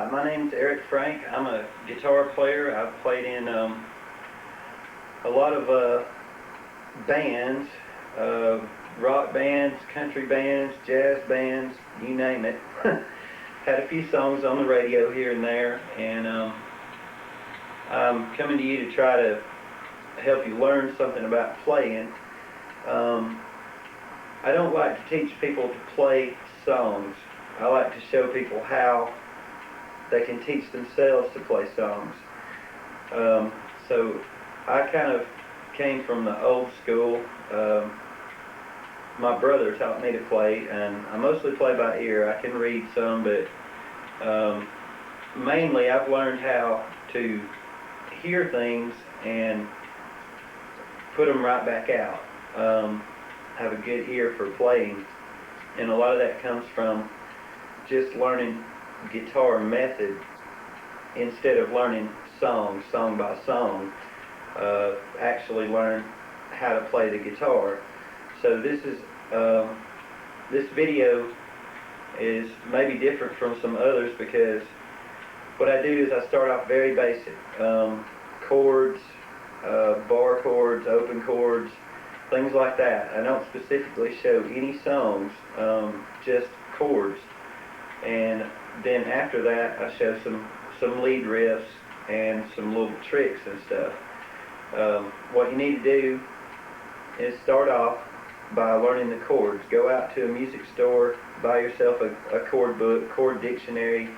Hi, my name's Eric Frank. I'm a guitar player. I've played in a lot of bands, rock bands, country bands, jazz bands, you name it. Had a few songs on the radio here and there, and I'm coming to you to try to help you learn something about playing. I don't like to teach people to play songs. I like to show people how they can teach themselves to play songs. So I kind of came from the old school. My brother taught me to play, and I mostly play by ear. I can read some, but mainly I've learned how to hear things and put them right back out. Have a good ear for playing, and a lot of that comes from just learning guitar method instead of learning song by song. Actually learn how to play the guitar. So this video is maybe different from some others because what I do is I start off very basic. Chords, bar chords, open chords, things like that. I don't specifically show any songs, just chords. And then after that I show some lead riffs and some little tricks and stuff. What you need to do is start off by learning the chords. Go out to a music store, buy yourself a chord book, chord dictionary,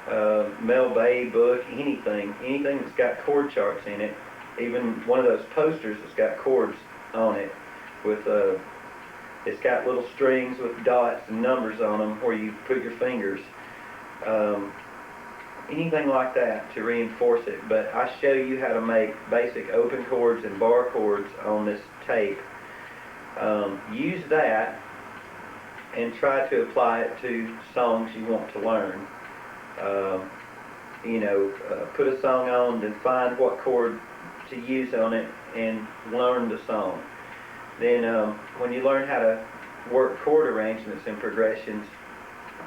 Mel Bay book, anything that's got chord charts in it, even one of those posters that's got chords on it with it's got little strings with dots and numbers on them where you put your fingers. Anything like that to reinforce it. But I show you how to make basic open chords and bar chords on this tape. Use that and try to apply it to songs you want to learn. Put a song on, then find what chord to use on it and learn the song. Then when you learn how to work chord arrangements and progressions,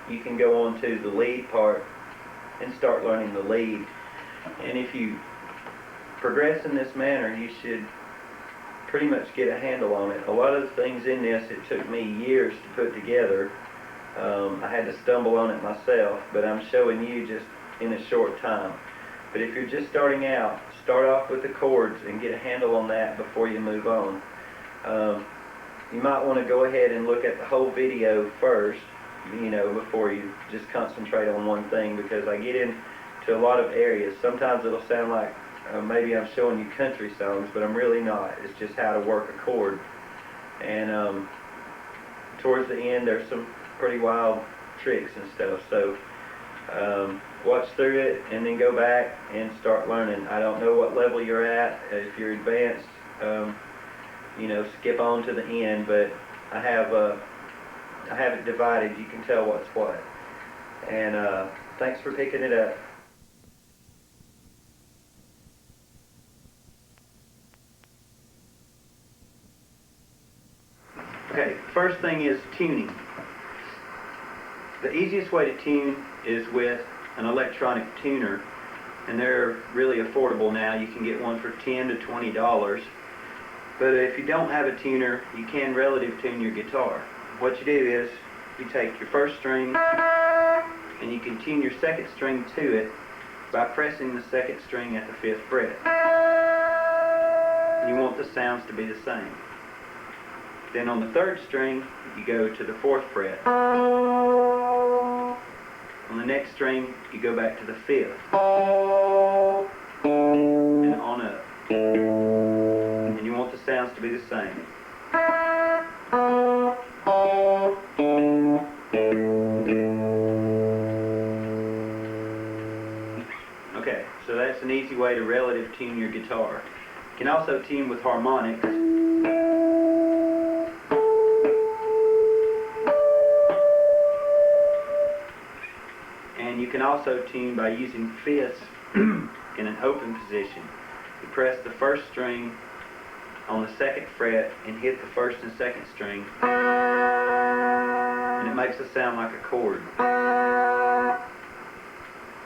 you can go on to the lead part and start learning the lead. And if you progress in this manner, you should pretty much get a handle on it. A lot of the things in this, it took me years to put together. I had to stumble on it myself, but I'm showing you just in a short time. But if you're just starting out, start off with the chords and get a handle on that before you move on. You might want to go ahead and look at the whole video first, before you just concentrate on one thing, because I get into a lot of areas. Sometimes it'll sound like maybe I'm showing you country songs, but I'm really not. It's just how to work a chord. And towards the end, there's some pretty wild tricks and stuff. So watch through it and then go back and start learning. I don't know what level you're at. If you're advanced, skip on to the end, but I have it divided. You can tell what's what. And thanks for picking it up. Okay, first thing is tuning. The easiest way to tune is with an electronic tuner, and they're really affordable now. You can get one for $10 to $20. But if you don't have a tuner, you can relative tune your guitar. What you do is you take your first string and you can tune your second string to it by pressing the second string at the 5th fret. You want the sounds to be the same. Then on the 3rd string, you go to the 4th fret. On the next string, you go back to the 5th. And on up. And you want the sounds to be the same. Okay, so that's an easy way to relative tune your guitar. You can also tune with harmonics. And you can also tune by using fifths in an open position. You press the 1st string on the 2nd fret and hit the 1st and 2nd string, and it makes a sound like a chord.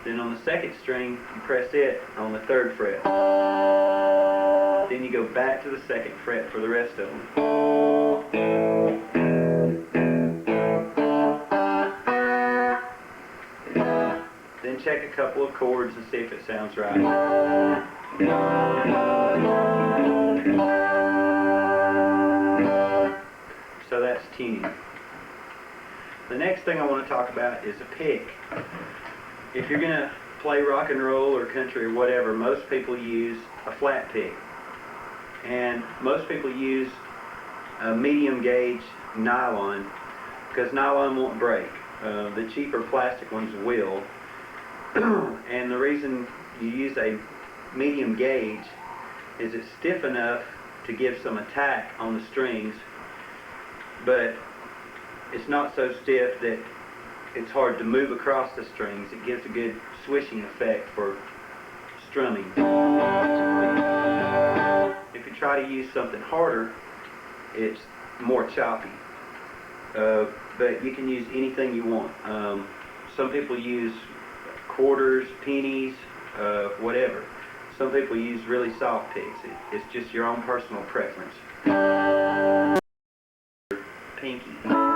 Then on the second string, you press it on the 3rd fret. Then you go back to the 2nd fret for the rest of them. Then check a couple of chords and see if it sounds right. So that's tuning. The next thing I want to talk about is a pick. If you're going to play rock and roll or country or whatever, most people use a flat pick. And most people use a medium gauge nylon because nylon won't break. The cheaper plastic ones will. And the reason you use a medium gauge is it's stiff enough to give some attack on the strings, but it's not so stiff that it's hard to move across the strings. It gives a good swishing effect for strumming. If you try to use something harder, it's more choppy. But you can use anything you want. Some people use quarters, pennies, whatever. Some people use really soft picks. It's just your own personal preference. Pinky.